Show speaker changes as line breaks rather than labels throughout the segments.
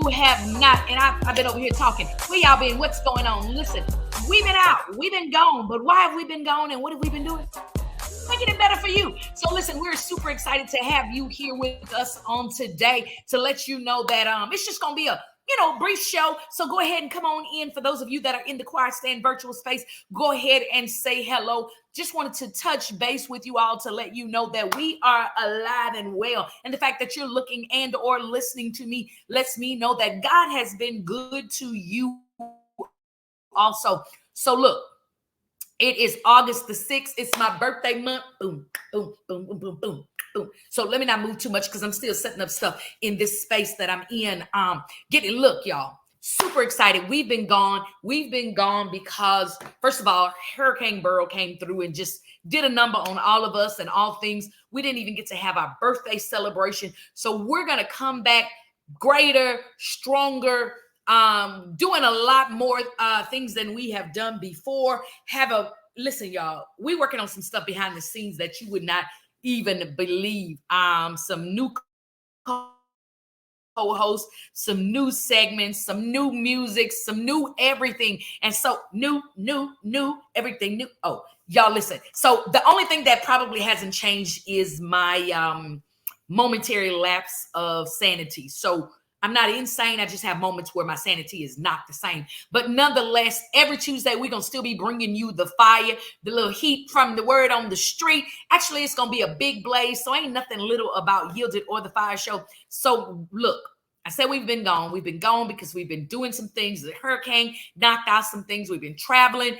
have not, and I've been over here talking. Where y'all been? What's going on? Listen, we've been out, we've been gone, but why have we been gone and what have we been doing? Making it better for you. So listen, we're super excited to have you here with us on today to let you know that it's just gonna be a brief show. So go ahead and come on in. For those of you that are in the Quiet Stand virtual space, go ahead and say hello. Just wanted to touch base with you all to let you know that we are alive and well. And the fact that you're looking and or listening to me lets me know that God has been good to you also. So look, it is August the 6th. It's my birthday month. Boom, boom, boom, boom, boom, boom, boom. So let me not move too much because I'm still setting up stuff in this space that I'm in. Look, y'all. Super excited. We've been gone. We've been gone because, first of all, Hurricane Burrow came through and just did a number on all of us and all things. We didn't even get to have our birthday celebration. So we're going to come back greater, stronger, doing a lot more things than we have done before. Listen, y'all, we working on some stuff behind the scenes that you would not even believe. Some new co-hosts, some new segments, some new music, some new everything. And so new, everything new. Oh, y'all listen. So the only thing that probably hasn't changed is my momentary lapse of sanity. So I'm not insane. I just have moments where my sanity is not the same. But nonetheless, every Tuesday, we're going to still be bringing you the fire, the little heat from the word on the street. Actually, it's going to be a big blaze. So ain't nothing little about Yielded or the Fire Show. So look, I said we've been gone. We've been gone because we've been doing some things. The hurricane knocked out some things. We've been traveling.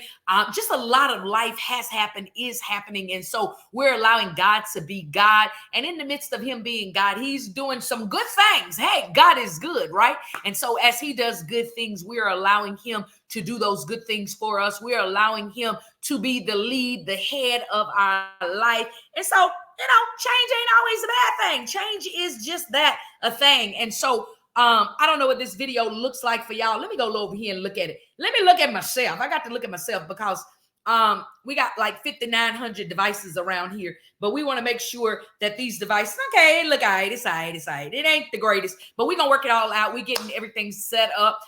Just a lot of life has happened, is happening. And so we're allowing God to be God. And in the midst of him being God, he's doing some good things. Hey, God is good, right? And so as he does good things, we're allowing him to do those good things for us. We're allowing him to be the lead, the head of our life. And so, change ain't always a bad thing. Change is just that, a thing. And so I don't know what this video looks like for y'all. Let me go over here and look at it. Let me look at myself. I got to look at myself because we got like 5,900 devices around here, but we want to make sure that these devices, okay, look, all right, it's all right, it's all right. It ain't the greatest, but we're going to work it all out. We're getting everything set up.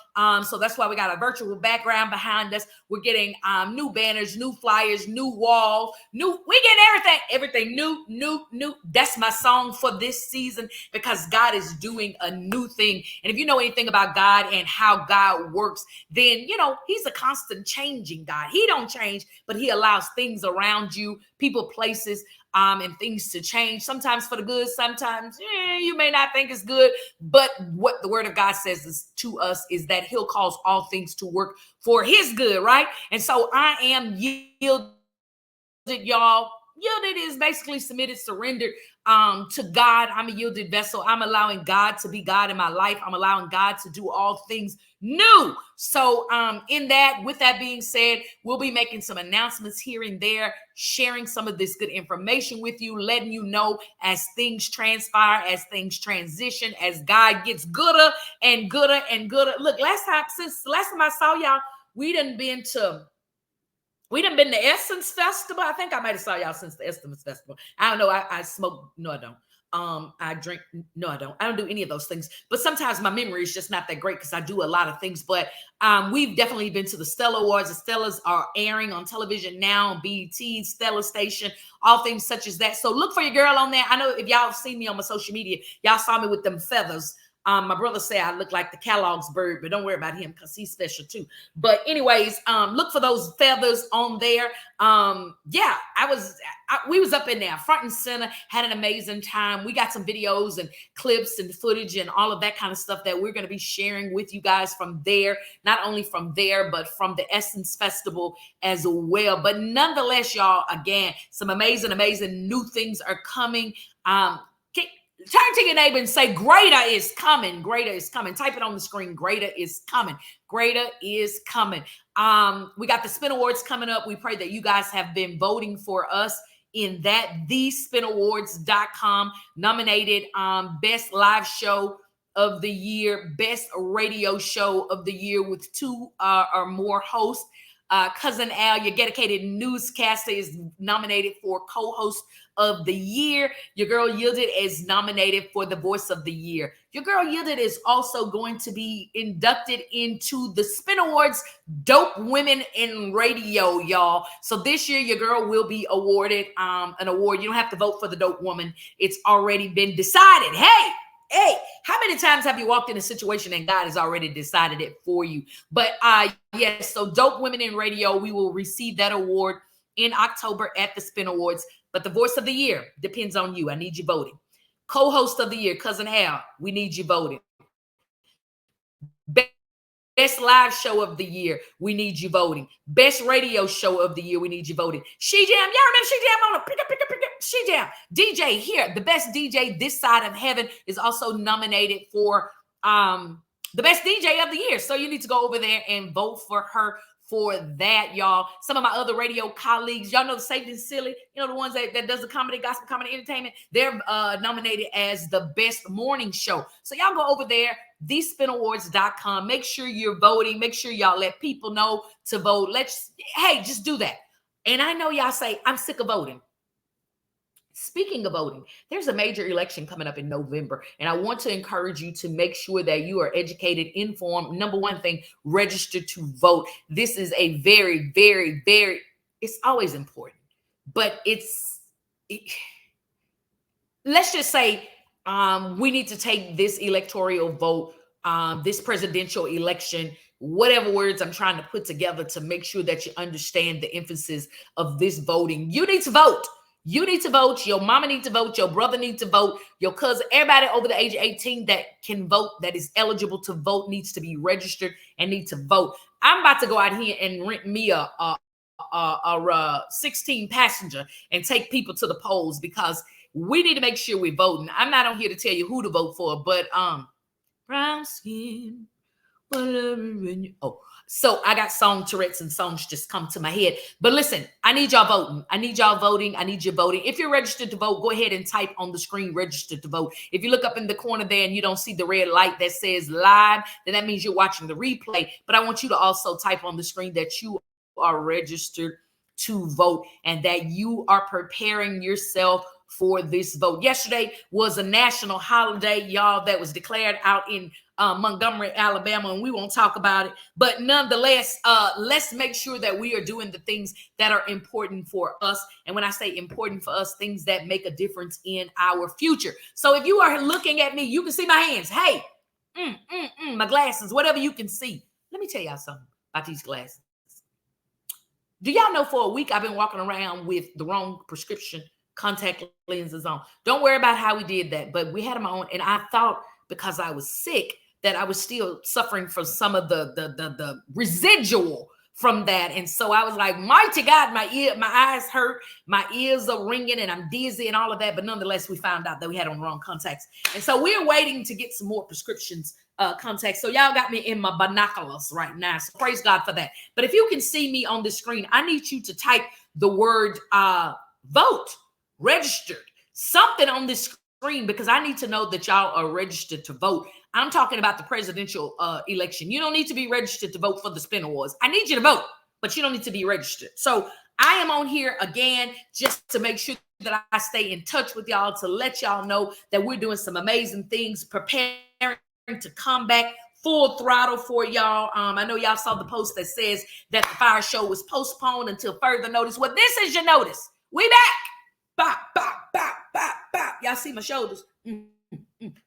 So that's why we got a virtual background behind us. We're getting new banners, new flyers, new walls, we getting everything new. That's my song for this season because God is doing a new thing. And if you know anything about God and how God works, then, he's a constant changing God. He don't change, but he allows things around you, people, places, and things to change. Sometimes for the good, sometimes you may not think it's good. But what the word of God says to us is that he'll cause all things to work for his good, right? And so I am yielded, y'all. Yielded is basically submitted, surrendered to God. I'm a yielded vessel. I'm allowing God to be God in my life. I'm allowing God to do all things new. So with that being said, we'll be making some announcements here and there, sharing some of this good information with you, letting you know as things transpire, as things transition, as God gets gooder and gooder and gooder. Look, since the last time I saw y'all, we done been to Essence Festival. I think I might have saw y'all since the Essence Festival. I don't know. I smoke. No, I don't. I drink. No, I don't. I don't do any of those things. But sometimes my memory is just not that great because I do a lot of things. But we've definitely been to the Stella Awards. The Stellas are airing on television now on BET, Stella Station, all things such as that. So look for your girl on there. I know if y'all have seen me on my social media, y'all saw me with them feathers. My brother said I look like the Kellogg's bird, but don't worry about him because he's special too. But anyways, look for those feathers on there. We was up in there front and center, had an amazing time. We got some videos and clips and footage and all of that kind of stuff that we're going to be sharing with you guys from there, not only from there, but from the Essence Festival as well. But nonetheless, y'all, again, some amazing new things are coming. Turn to your neighbor and say, greater is coming. Greater is coming. Type it on the screen. Greater is coming. Greater is coming. We got the Spin Awards coming up. We pray that you guys have been voting for us in that. TheSpinAwards.com nominated Best Live Show of the Year, Best Radio Show of the Year with 2 or more hosts. Cousin Al, your Ghettacated newscaster, is nominated for co-host of the year. Your girl Yielded is nominated for the voice of the year. Your girl Yielded is also going to be inducted into the Spin Awards Dope Women in Radio, y'all. So this year, your girl will be awarded an award. You don't have to vote for the dope woman. It's already been decided. Hey, how many times have you walked in a situation and God has already decided it for you? But yes, so Dope Women in Radio, we will receive that award in October at the Spin Awards. But the voice of the year depends on you. I need you voting. Co-host of the year, Cousin Al, we need you voting. Best live show of the year, we need you voting. Best radio show of the year, we need you voting. She Jam, y'all remember She Jam on the pick up. She Jam. DJ here, the best DJ this side of heaven, is also nominated for the best DJ of the year. So you need to go over there and vote for her for that, y'all. Some of my other radio colleagues, y'all know Safe and Silly, you know, the ones that does the comedy, gospel, comedy, entertainment. They're nominated as the best morning show. So y'all go over there, thespinawards.com. Make sure you're voting. Make sure y'all let people know to vote. Hey, just do that. And I know y'all say, I'm sick of voting. Speaking of voting, there's a major election coming up in November, and I want to encourage you to make sure that you are educated, informed. Number one thing, register to vote. This is a very, very, very, it's always important, but let's just say we need to take this electoral vote, this presidential election, whatever words I'm trying to put together to make sure that you understand the emphasis of this voting. You need to vote. You need to vote. Your mama needs to vote. Your brother needs to vote. Your cousin, everybody over the age of 18 that can vote, that is eligible to vote, needs to be registered and need to vote. I'm about to go out here and rent me a 16 passenger and take people to the polls, because we need to make sure we're voting. I'm not on here to tell you who to vote for, but brown skin, so I got song Tourette's and songs just come to my head. But listen, I need y'all voting. I need y'all voting. I need you voting. If you're registered to vote, go ahead and type on the screen, registered to vote. If you look up in the corner there and you don't see the red light that says live, then that means you're watching the replay. But I want you to also type on the screen that you are registered to vote and that you are preparing yourself for this vote. Yesterday was a national holiday, y'all, that was declared out in Montgomery, Alabama, and we won't talk about it. But nonetheless, let's make sure that we are doing the things that are important for us. And when I say important for us, things that make a difference in our future. So if you are looking at me, you can see my hands. Hey, my glasses, whatever you can see. Let me tell y'all something about these glasses. Do y'all know for a week I've been walking around with the wrong prescription contact lenses on? Don't worry about how we did that, but we had them on, and I thought because I was sick that I was still suffering from some of the residual from that. And so I was like, mighty God, my eyes hurt, my ears are ringing, and I'm dizzy and all of that. But nonetheless, we found out that we had on wrong contacts. And so we're waiting to get some more prescriptions contacts. So y'all got me in my binoculars right now. So praise God for that. But if you can see me on the screen, I need you to type the word vote, registered, something on this screen, because I need to know that y'all are registered to vote. I'm talking about the presidential election. You don't need to be registered to vote for the Spin Awards. I need you to vote, but you don't need to be registered. So I am on here again just to make sure that I stay in touch with y'all, to let y'all know that we're doing some amazing things, preparing to come back full throttle for y'all. I know y'all saw the post that says that the FIYAH Show was postponed until further notice. Well, this is your notice. We back. Bop, bop, bop, bop, bop. Y'all see my shoulders?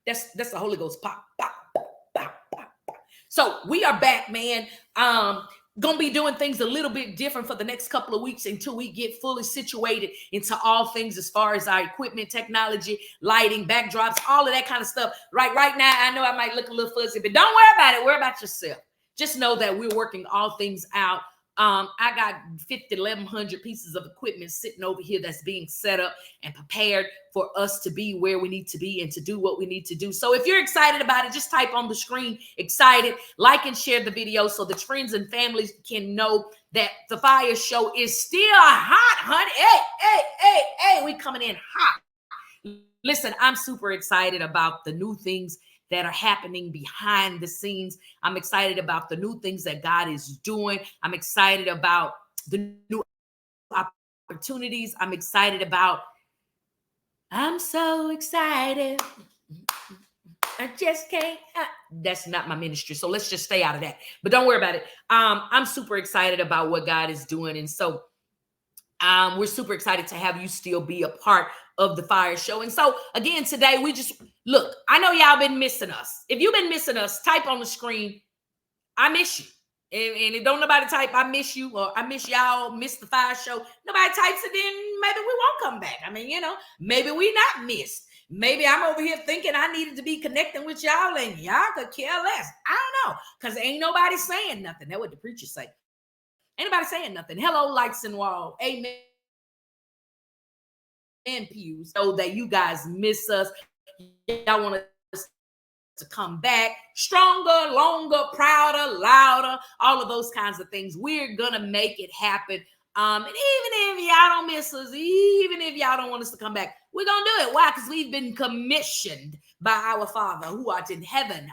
That's the Holy Ghost. Pop, pop, pop, pop, pop, pop. So we are back, man. Gonna be doing things a little bit different for the next couple of weeks until we get fully situated into all things as far as our equipment, technology, lighting, backdrops, all of that kind of stuff. Right now, I know I might look a little fuzzy, but don't worry about it. Worry about yourself. Just know that we're working all things out. I got 1,100 pieces of equipment sitting over here that's being set up and prepared for us to be where we need to be and to do what we need to do. So if you're excited about it, just type on the screen, excited, like and share the video so that friends and families can know that the FIYAH Show is still hot, honey. Hey, we coming in hot. Listen, I'm super excited about the new things that are happening behind the scenes. I'm excited about the new things that God is doing. I'm excited about the new opportunities. I'm so excited. I just can't. That's not my ministry. So let's just stay out of that. But don't worry about it. I'm super excited about what God is doing. And so we're super excited to have you still be a part of the FIYAH Show. And so again, today we just look, I know y'all been missing us. If you've been missing us, type on the screen, I miss you. And if don't nobody type, I miss you, or I miss y'all, miss the FIYAH Show, nobody types it, then maybe we won't come back. I mean, maybe we not missed. Maybe I'm over here thinking I needed to be connecting with y'all and y'all could care less. I don't know, because ain't nobody saying nothing. That's what the preachers say. Ain't nobody saying nothing. Hello, lights and wall. Amen. And pews. So that you guys miss us. Y'all want us to come back stronger, longer, prouder, louder, all of those kinds of things. We're gonna make it happen. And even if y'all don't miss us, even if y'all don't want us to come back, we're gonna do it. Why? Because we've been commissioned by our Father who art in heaven.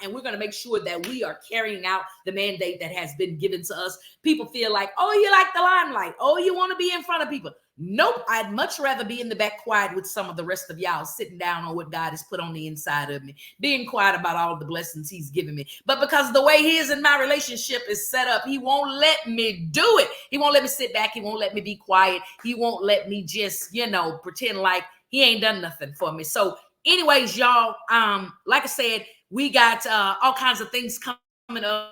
And we're gonna make sure that we are carrying out the mandate that has been given to us. People feel like, oh, you like the limelight. Oh, you want to be in front of people. Nope, I'd much rather be in the back quiet with some of the rest of y'all, sitting down on what God has put on the inside of me, being quiet about all the blessings he's given me. But because the way his and my relationship is set up, he won't let me do it. He won't let me sit back. He won't let me be quiet. He won't let me just, pretend like he ain't done nothing for me. So anyways, y'all, like I said, we got all kinds of things coming up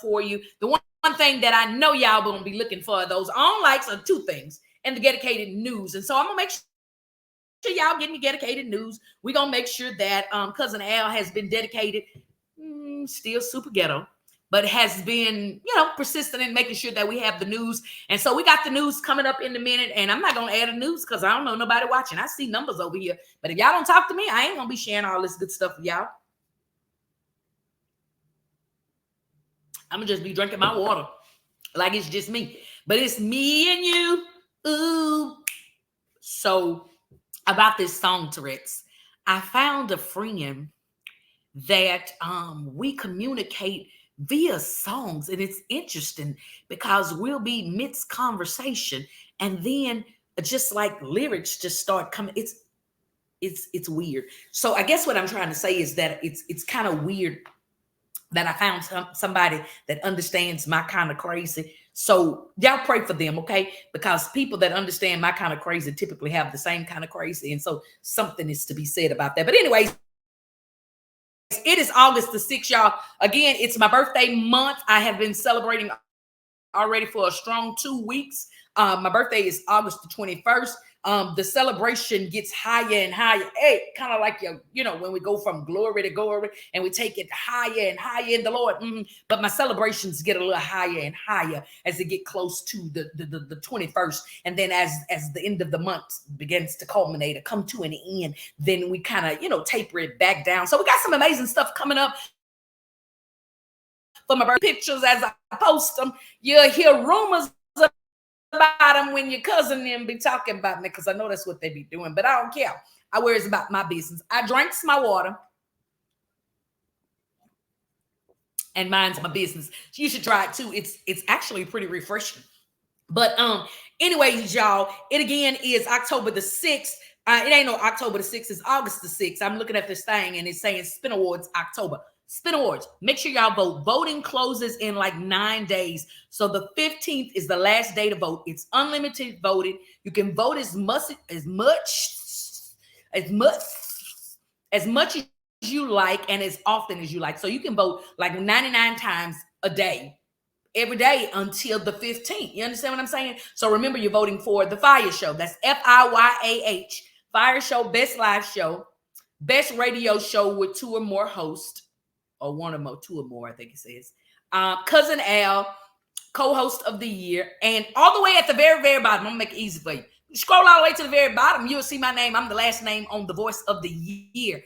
for you. The one thing that I know y'all gonna be looking for, those on likes, are two things. And the Ghettacated news. And so I'm gonna make sure y'all getting the Ghettacated news. We're gonna make sure that cousin Al has been dedicated, still super ghetto, but has been persistent in making sure that we have the news. And so we got the news coming up in a minute, and I'm not gonna add a news because I don't know nobody watching. I see numbers over here, but if y'all don't talk to me, I ain't gonna be sharing all this good stuff with y'all. I'm gonna just be drinking my water like it's just me, but it's me and you. Ooh. So about this song, Tourette's, I found a friend that we communicate via songs, and it's interesting because we'll be midst conversation and then just like lyrics just start coming. It's weird. So I guess what I'm trying to say is that it's kind of weird that I found somebody that understands my kind of crazy. So y'all pray for them, okay? Because people that understand my kind of crazy typically have the same kind of crazy. And so something is to be said about that. But anyways, it is August the 6th, y'all. Again, it's my birthday month. I have been celebrating already for a strong 2 weeks. My birthday is August the 21st. The celebration gets higher and higher. Hey, kind of like when we go from glory to glory and we take it higher and higher in the Lord. But my celebrations get a little higher and higher as they get close to the 21st. And then as the end of the month begins to culminate or come to an end, then we kind of, taper it back down. So we got some amazing stuff coming up for my birthday. Pictures as I post them. You'll hear rumors about them when your cousin them be talking about me, because I know that's what they be doing, but I don't care. I worries about my business. I drinks my water, and mine's my business. You should try it too. It's actually pretty refreshing. But anyways, y'all, it again is October the 6th. It ain't no October the 6th, it's August the 6th. I'm looking at this thing and it's saying Spin Awards October. Spin Awards. Make sure y'all vote. Voting closes in like 9 days. So the 15th is the last day to vote. It's unlimited voting. You can vote as much as you like and as often as you like. So you can vote like 99 times a day, every day until the 15th. You understand what I'm saying? So remember, you're voting for the FIYAH Show. That's FIYAH. FIYAH Show, best live show, best radio show with 2 or more hosts. Or 1 or more, 2 or more, I think it says. Cousin Al, co-host of the year. And all the way at the very, very bottom, I'm going to make it easy for you. Scroll all the way to the very bottom, you'll see my name. I'm the last name on the voice of the year,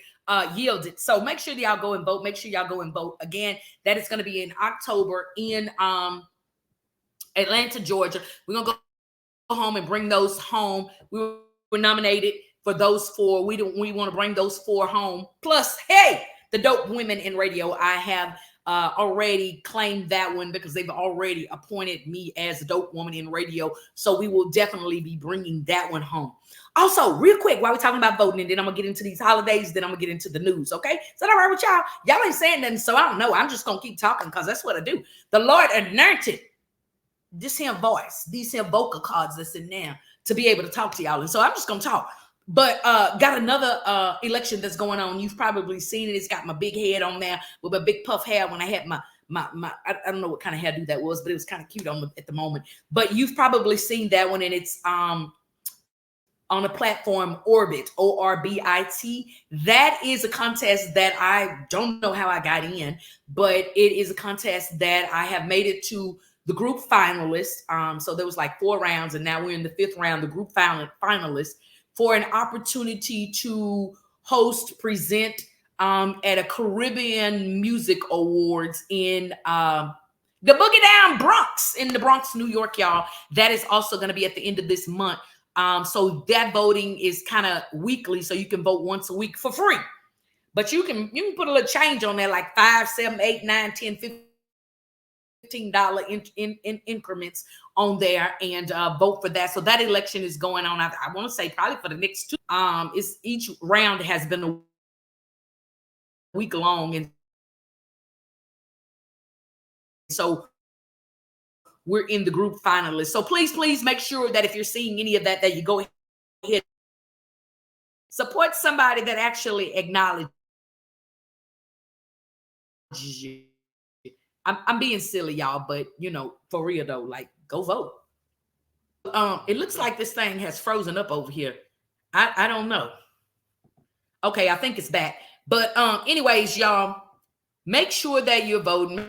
Yielded. So make sure y'all go and vote. Make sure y'all go and vote. Again, that is going to be in October in Atlanta, Georgia. We're going to go home and bring those home. We were nominated for those four. We want to bring those four home. Plus, hey, the dope women in radio. I have already claimed that one because they've already appointed me as a dope woman in radio. So we will definitely be bringing that one home. Also, real quick, while we're talking about voting, and then I'm gonna get into these holidays, then I'm gonna get into the news. Okay, is that all right with y'all? Y'all ain't saying nothing, so I don't know. I'm just gonna keep talking because that's what I do. The Lord anointed this here voice, these here vocal cords that's in there to be able to talk to y'all, and so I'm just gonna talk. But got another election that's going on. You've probably seen it. It's got my big head on there with a big puff hair when I had my I don't know what kind of hairdo that was, but it was kind of cute at the moment. But you've probably seen that one, and it's on a platform Orbit, Orbit. That is a contest that I don't know how I got in, but it is a contest that I have made it to the group finalists. So there was like 4 rounds, and now we're in the 5th round, the group finalists, for an opportunity to present at a Caribbean Music Awards in the Boogie Down Bronx, in the Bronx, New York, y'all. That is also going to be at the end of this month. So that voting is kind of weekly, so you can vote once a week for free. But you can put a little change on there, like 5, 7, 8, 9, 10, $15 in increments on there, and vote for that. So that election is going on. I want to say probably for the next 2. It's each round has been a week long, and so we're in the group finalists. So please make sure that if you're seeing any of that, that you go ahead, support somebody that actually acknowledges you. I'm being silly, y'all, but for real though, like, go vote. It looks like this thing has frozen up over here. I don't know. Okay, I think it's back. But anyways, y'all, make sure that you're voting.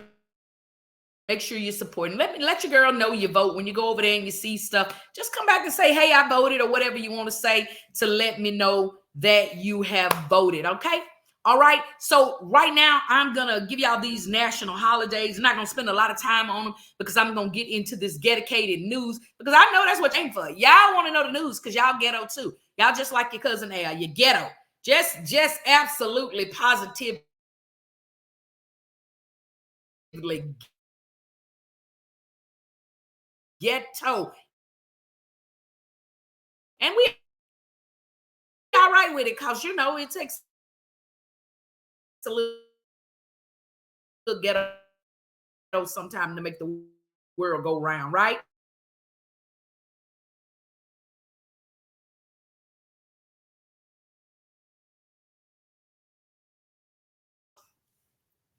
Make sure you're supporting. Let your girl know you vote. When you go over there and you see stuff, just come back and say, hey, I voted, or whatever you want to say to let me know that you have voted. Okay. All right. So right now, I'm going to give y'all these national holidays. I'm not going to spend a lot of time on them because I'm going to get into this Ghettacated news, because I know that's what you're for. Y'all want to know the news because y'all ghetto too. Y'all just like your cousin Al, you ghetto. Just absolutely positively ghetto. And we all right with it, because it takes a little ghetto sometime to make the world go round, right?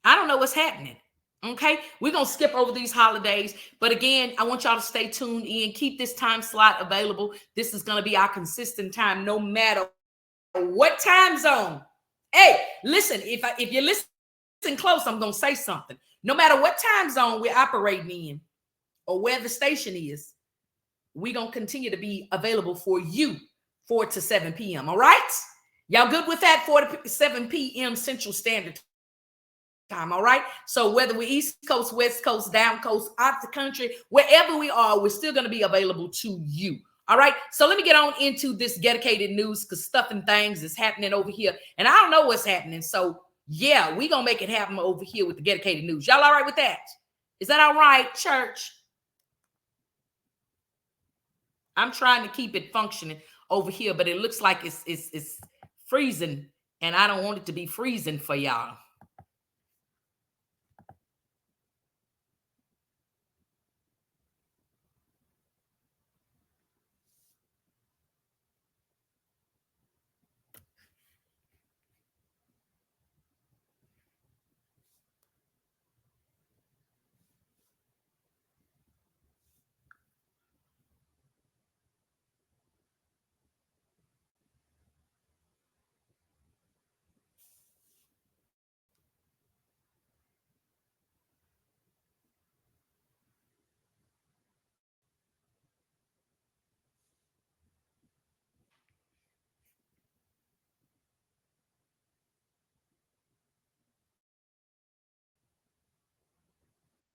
I don't know what's happening. Okay, we're gonna skip over these holidays, but again, I want y'all to stay tuned in. Keep this time slot available. This is gonna be our consistent time, no matter what time zone. Hey, listen, if you listen close, I'm gonna say something. No matter what time zone we're operating in or where the station is, we're gonna continue to be available for you 4 to 7 p.m. All right, y'all good with that? 4 to 7 p.m. Central Standard Time. All right, so whether we're East Coast, West Coast, down coast, out the country, wherever we are, we're still going to be available to you. All right, so let me get on into this Ghettacated news, because stuff and things is happening over here, and I don't know what's happening. So yeah, we gonna make it happen over here with the Ghettacated news. Y'all all right with that? Is that all right, church? I'm trying to keep it functioning over here, but it looks like it's freezing, and I don't want it to be freezing for y'all.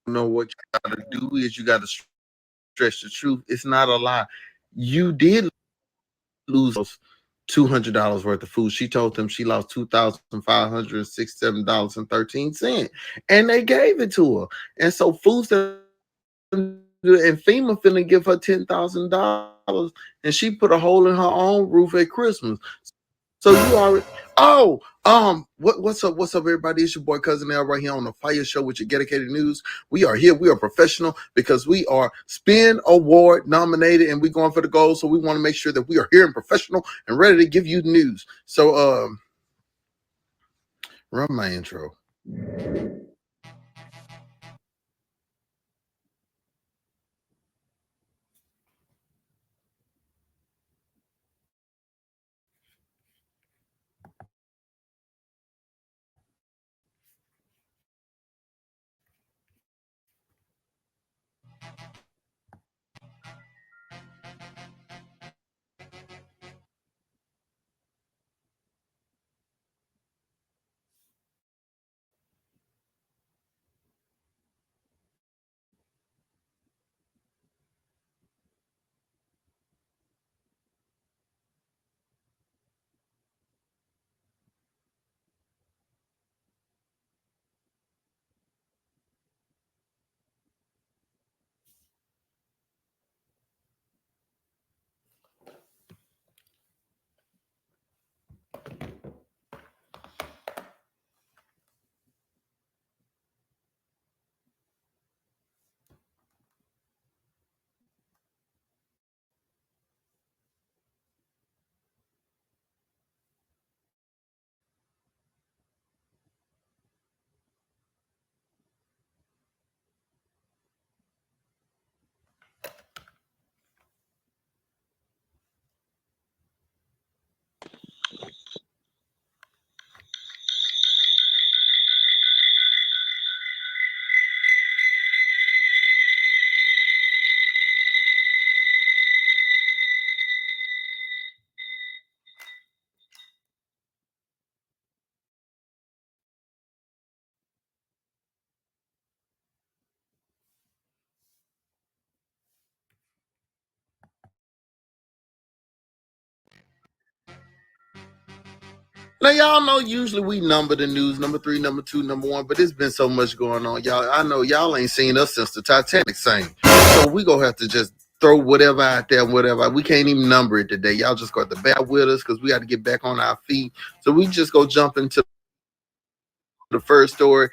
Know what you got to do is you got to stretch the truth. It's not a lie. You did lose $200 worth of food. She told them she lost $2,567.13, and they gave it to her. And so food stamps and FEMA finna give her $10,000, and she put a hole in her own roof at Christmas. So you already what's up? What's up, everybody? It's your boy Cousin L right here on the FIYAH Show with your Ghettacated news. We are here. We are professional because we are Spin Award nominated and we're going for the gold. So we want to make sure that we are here and professional and ready to give you the news. So run my intro. Now y'all know usually we number the news number 3, number 2, number 1, but it's been so much going on, y'all. I know y'all ain't seen us since the Titanic sank, so we gonna have to just throw whatever out there, whatever. We can't even number it today. Y'all just got to bear with us because we got to get back on our feet. So we just go jump into the first story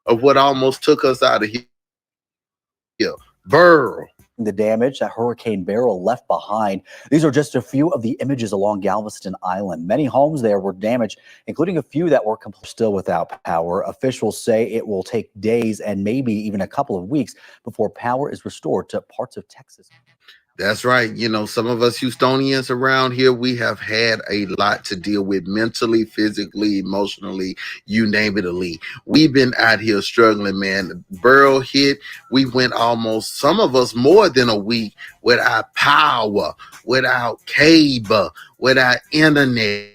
of what almost took us out of here. Burl.
The damage that Hurricane Beryl left behind. These are just a few of the images along Galveston Island. Many homes there were damaged, including a few that were still without power. Officials say it will take days and maybe even a couple of weeks before power is restored to parts of Texas.
That's right. You know, some of us Houstonians around here, we have had a lot to deal with mentally, physically, emotionally, you name it, Ali. We've been out here struggling, man. Burl hit. We went almost, some of us more than a week without power, without cable, without internet,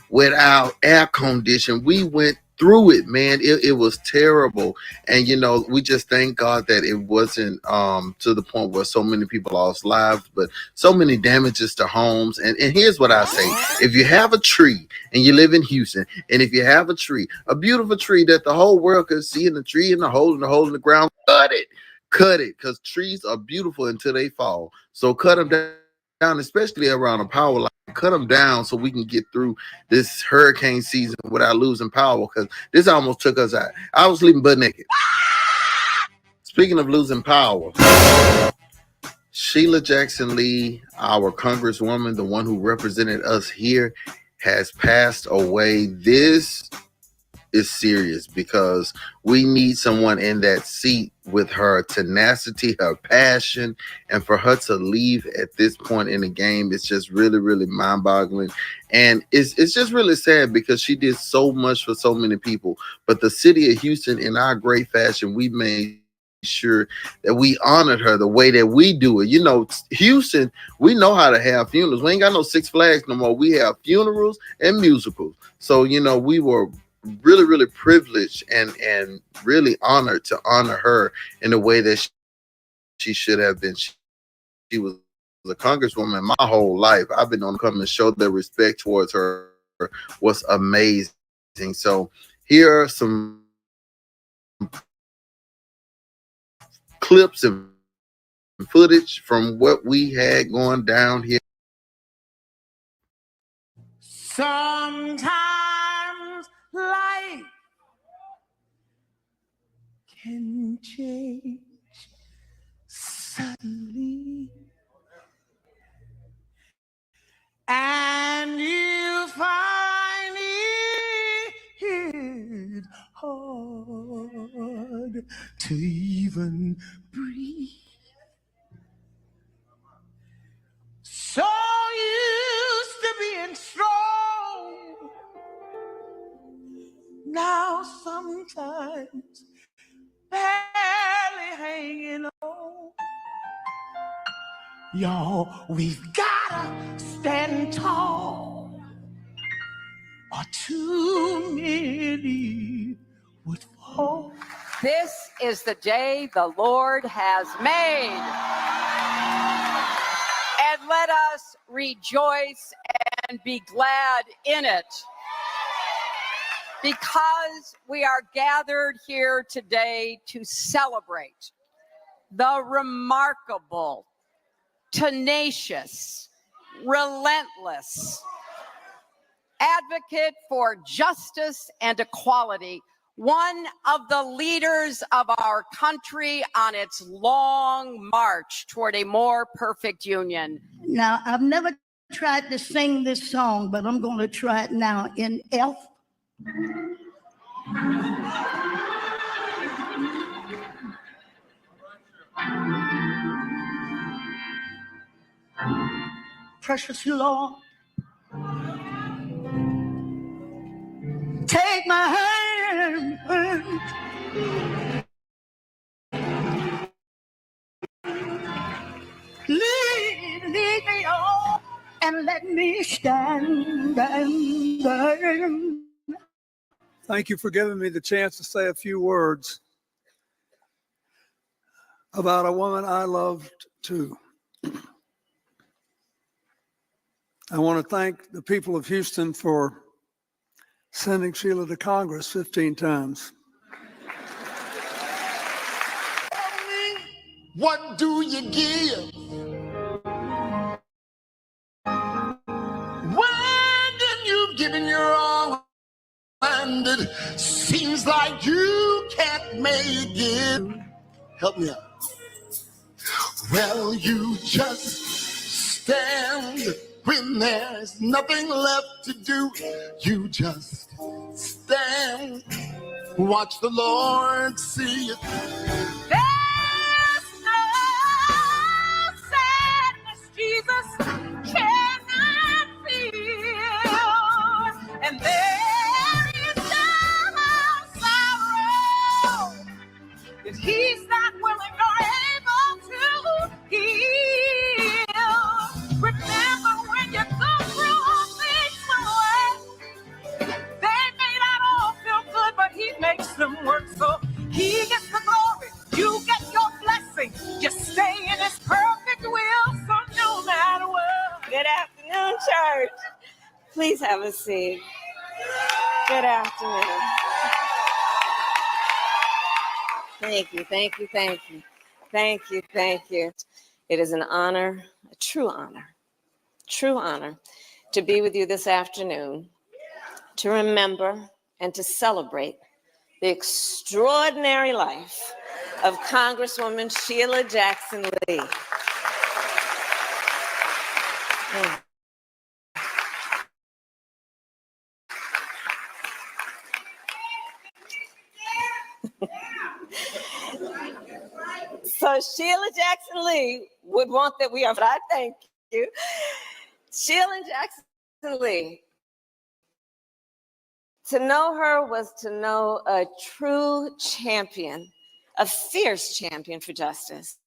without air condition. We went through it, man. It was terrible. And you know, we just thank God that it wasn't to the point where so many people lost lives, but so many damages to homes. And here's what I say: if you have a tree and you live in Houston, and if you have a tree, a beautiful tree that the whole world could see, in the tree in the hole in the ground, cut it, because trees are beautiful until they fall. So cut them down, especially around a power line. Cut them down so we can get through this hurricane season without losing power, because this almost took us out. I was sleeping butt naked. Speaking of losing power, Sheila Jackson Lee, our congresswoman, the one who represented us here, has passed away. This is serious because we need someone in that seat with her tenacity, her passion, and for her to leave at this point in the game, it's just really, really mind-boggling. And it's just really sad because she did so much for so many people. But the city of Houston, in our great fashion, we made sure that we honored her the way that we do it. You know, Houston, we know how to have funerals. We ain't got no Six Flags no more. We have funerals and musicals. So, you know, we were really, really privileged and really honored to honor her in the way that she should have been. She was a congresswoman my whole life. I've been on come and show their respect towards her was amazing. So here are some clips and footage from what we had going down here.
Sometimes life can change suddenly, and you find it hard to even breathe. So used to being strong, now sometimes barely hanging on. Y'all, we've gotta stand tall, or too many would fall.
This is the day the Lord has made. And let us rejoice and be glad in it. Because we are gathered here today to celebrate the remarkable, tenacious, relentless advocate for justice and equality, one of the leaders of our country on its long march toward a more perfect union.
Now, I've never tried to sing this song, but I'm going to try it now in F. Precious Lord, take my hand, lead me on, and let me stand.
Thank you for giving me the chance to say a few words about a woman I loved too. I want to thank the people of Houston for sending Sheila to Congress 15 times.
Tell me, what do you give when you've given your all and it seems like you can't make it? Help me out. Well, you just stand when there's nothing left to do. You just stand, watch the Lord see it.
There's no sadness Jesus cannot feel, and there is no sorrow that He's not willing or able to heal. Remember, when you go through all things away, they may not all feel good, but He makes them work. So He gets the glory, you get your blessing. Just stay in His perfect will, so no matter what.
Good afternoon, church. Please have a seat. Good afternoon. Thank you, thank you, thank you. Thank you, thank you. It is an honor, a true honor to be with you this afternoon, to remember and to celebrate the extraordinary life of Congresswoman Sheila Jackson Lee. So Sheila Jackson Lee would want that we are, but I thank you. Sheila Jackson Lee. To know her was to know a true champion, a fierce champion for justice.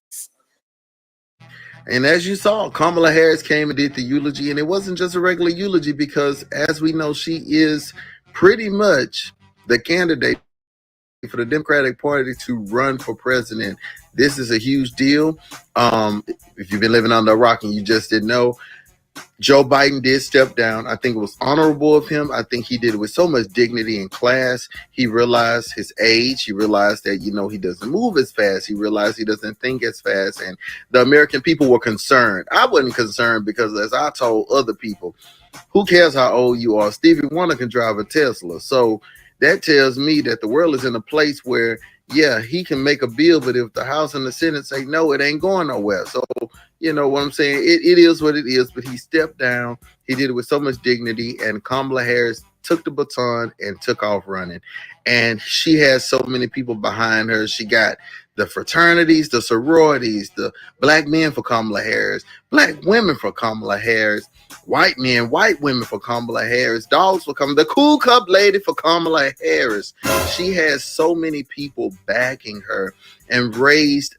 And as you saw, Kamala Harris came and did the eulogy, and it wasn't just a regular eulogy because, as we know, she is pretty much the candidate for the Democratic Party to run for president. This is a huge deal. If you've been living under a rock and you just didn't know, Joe Biden did step down. I think it was honorable of him. I think he did it with so much dignity and class. He realized his age. He realized that, he doesn't move as fast. He realized he doesn't think as fast. And the American people were concerned. I wasn't concerned because, as I told other people, who cares how old you are? Stevie Wonder can drive a Tesla. So that tells me that the world is in a place where, yeah, he can make a bill, but if the House and the Senate say no, it ain't going nowhere. So, you know what I'm saying? It is what it is, but he stepped down. He did it with so much dignity, and Kamala Harris took the baton and took off running. And she has so many people behind her. She got the fraternities, the sororities, the black men for Kamala Harris, black women for Kamala Harris, white men, white women for Kamala Harris, dogs for Kamala, the cool cup lady for Kamala Harris. She has so many people backing her and raised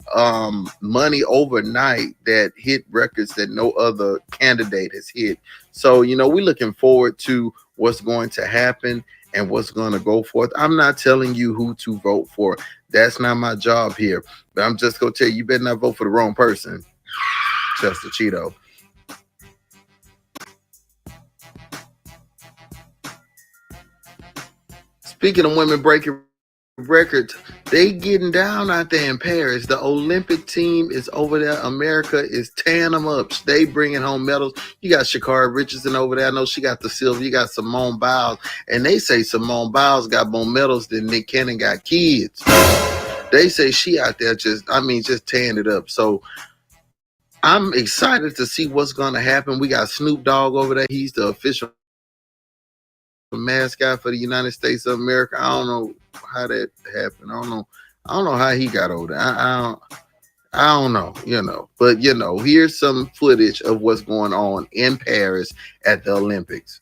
money overnight that hit records that no other candidate has hit. So, we're looking forward to what's going to happen and what's going to go forth. I'm not telling you who to vote for. That's not my job here. But I'm just going to tell you, you better not vote for the wrong person. Just a Cheeto. Speaking of women breaking records, they getting down out there in Paris. The Olympic team is over there. America is tearing them up. They bringing home medals. You got Sha'Carri Richardson over there. I know she got the silver. You got Simone Biles. And they say Simone Biles got more medals than Nick Cannon got kids. They say she out there just tearing it up. So I'm excited to see what's going to happen. We got Snoop Dogg over there. He's the official mascot for the United States of America. I don't know how that happened. I don't know how he got over there. I don't know, but here's some footage of what's going on in Paris at the Olympics.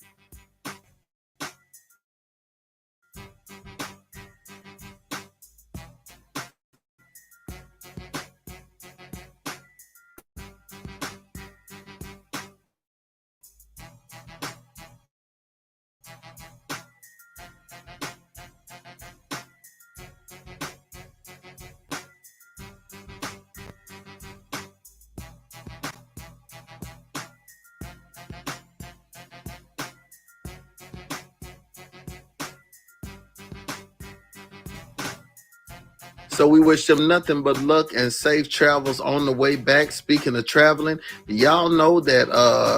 So we wish them nothing but luck and safe travels on the way back. Speaking of traveling, y'all know that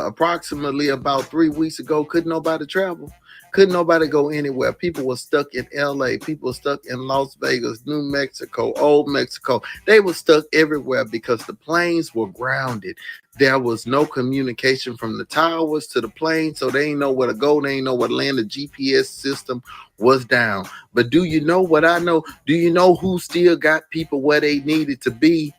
approximately about 3 weeks ago, couldn't nobody travel. Couldn't nobody go anywhere. People were stuck in LA. People were stuck in Las Vegas, New Mexico, Old Mexico. They were stuck everywhere because the planes were grounded. There was no communication from the towers to the plane, so they ain't know where to go. They ain't know where to land. The GPS system was down. But do you know what I know? Do you know who still got people where they needed to be?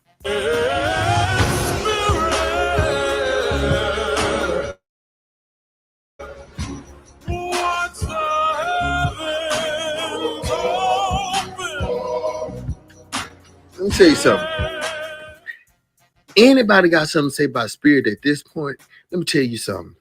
Let me tell you something. Anybody got something to say about spirit at this point? Let me tell you something.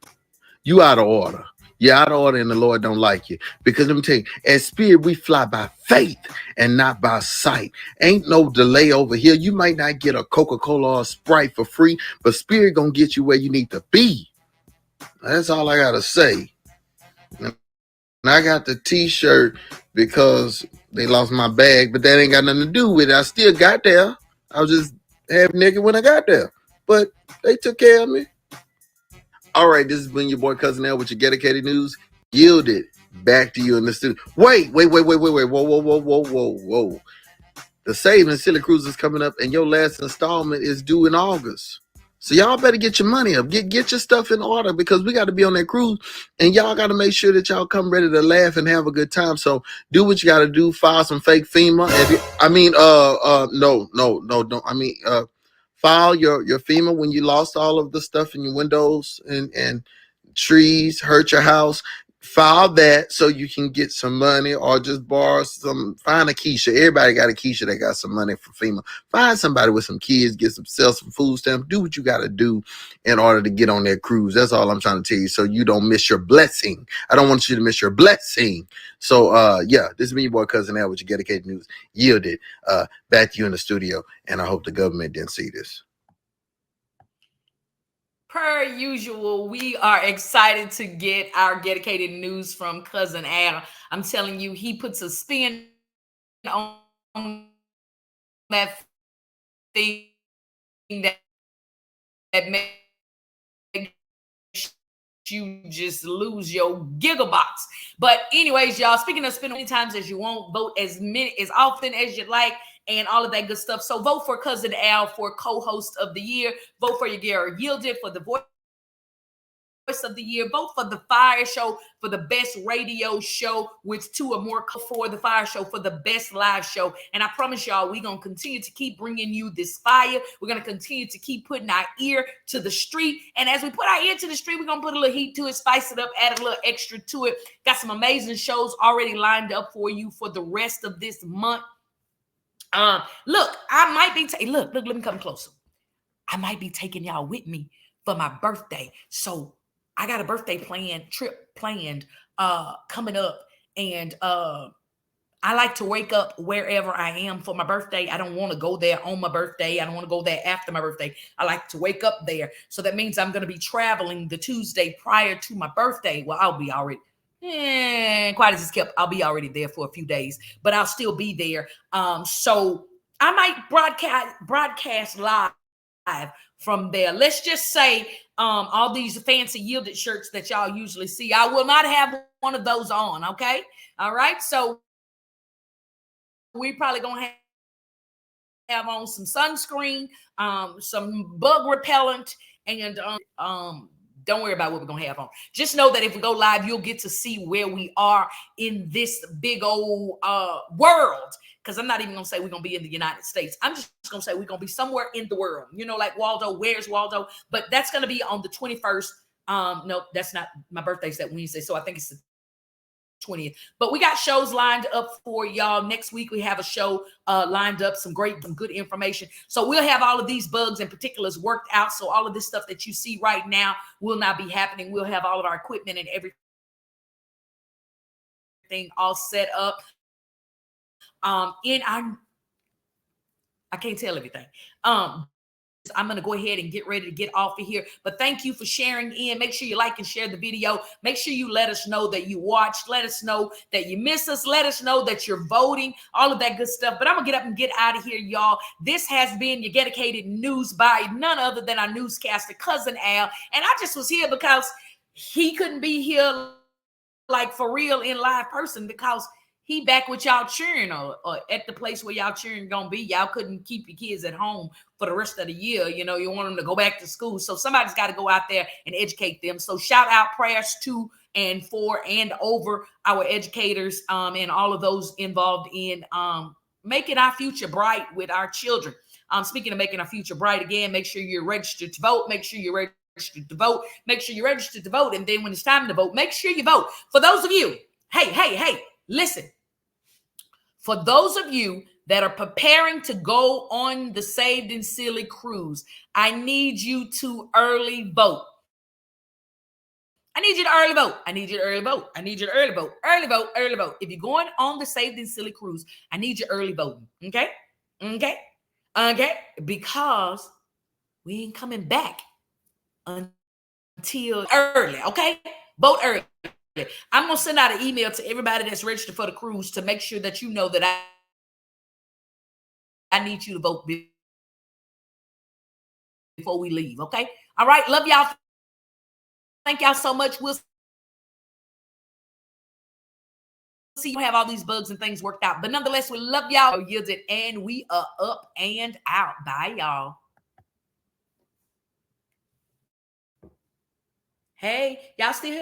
You out of order. You're out of order and the Lord don't like you. Because let me tell you, as spirit, we fly by faith and not by sight. Ain't no delay over here. You might not get a Coca-Cola or a Sprite for free, but spirit gonna get you where you need to be. That's all I gotta say. And I got the t-shirt because they lost my bag, but that ain't got nothing to do with it. I still got there. I was just half naked when I got there, but they took care of me. All right, this has been your boy Cousin L with your Ghettacated news. Yielded back to you in the studio. Wait. Whoa. The Save and Silly Cruise is coming up, and your last installment is due in August. So y'all better get your money up. Get your stuff in order because we got to be on that cruise, and y'all got to make sure that y'all come ready to laugh and have a good time. So do what you got to do. File some fake FEMA. File your FEMA when you lost all of the stuff in your windows and trees, hurt your house. file that so you can get some money, or just borrow some. Find a Keisha. Everybody got a Keisha that got some money from FEMA. Find somebody with some kids, sell some food stamps. Do what you got to do in order to get on that cruise. That's all I'm trying to tell you, so you don't miss your blessing. I don't want you to miss your blessing. So yeah, this is me, your boy Cousin Al, with your Ghettacated News. Yielded. Back to you in the studio, and I hope the government didn't see this.
Per usual, we are excited to get our Ghettacated News from Cousin Al. I'm telling you, he puts a spin on that thing that makes you just lose your gigabox. But anyways, y'all, speaking of spin, many times as you want, vote as often as you like, and all of that good stuff. So vote for Cousin Al for co-host of the year. Vote for your girl Yielded for the voice of the year. Vote for the FIYAH Show for the best radio show with 2 or more, for the FIYAH Show for the best live show. And I promise y'all, we're going to continue to keep bringing you this fire. We're going to continue to keep putting our ear to the street. And as we put our ear to the street, we're going to put a little heat to it, spice it up, add a little extra to it. Got some amazing shows already lined up for you for the rest of this month. Look, I might be look, let me come closer. I might be taking y'all with me for my birthday. So I got a birthday trip planned coming up. And I like to wake up wherever I am for my birthday. I don't want to go there on my birthday. I don't want to go there after my birthday. I like to wake up there. So that means I'm going to be traveling the Tuesday prior to my birthday. Well, I'll be already, quiet as it's kept, I'll be already there for a few days, but I'll still be there. So I might broadcast live from there. Let's just say all these fancy Yielded shirts that y'all usually see, I will not have one of those on. Okay. All right. So we probably gonna have on some sunscreen, some bug repellent, and don't worry about what we're gonna have on. Just know that if we go live, you'll get to see where we are in this big old world. Because I'm not even gonna say we're gonna be in the United States. I'm just gonna say we're gonna be somewhere in the world. You know, like Waldo, where's Waldo? But that's gonna be on the 21st. No, that's not, my birthday's that Wednesday, so I think it's the 20th. But we got shows lined up for y'all. Next week we have a show lined up, some good information. So we'll have all of these bugs and particulars worked out. So all of this stuff that you see right now will not be happening. We'll have all of our equipment and everything all set up. I can't tell everything. I'm going to go ahead and get ready to get off of here. But thank you for sharing in. Make sure you like and share the video. Make sure you let us know that you watched. Let us know that you miss us. Let us know that you're voting. All of that good stuff. But I'm going to get up and get out of here, y'all. This has been your Ghettacated News by none other than our newscaster, Cousin Al. And I just was here because he couldn't be here like for real in live person, because he back with y'all cheering, or at the place where y'all cheering gonna be. Y'all couldn't keep your kids at home for the rest of the year. You know, you want them to go back to school. So somebody's got to go out there and educate them. So shout out, prayers to and for and over our educators and all of those involved in making our future bright with our children. Speaking of making our future bright, again, make sure you're registered to vote. Make sure you're registered to vote. Make sure you're registered to vote. And then when it's time to vote, make sure you vote. For those of you, hey, listen. For those of you that are preparing to go on the Saved and Silly cruise, I need you to early vote. I need you to early vote. I need you to early vote. I need you to early vote. Early vote, early vote. If you're going on the Saved and Silly cruise, I need you early voting. Okay? Because we ain't coming back until early. Okay? Vote early. I'm going to send out an email to everybody that's registered for the cruise to make sure that you know that I need you to vote before we leave, okay? All right, love y'all. Thank y'all so much. We'll see you have all these bugs and things worked out. But nonetheless, we love y'all. Yielded, and we are up and out. Bye, y'all. Hey, y'all still here?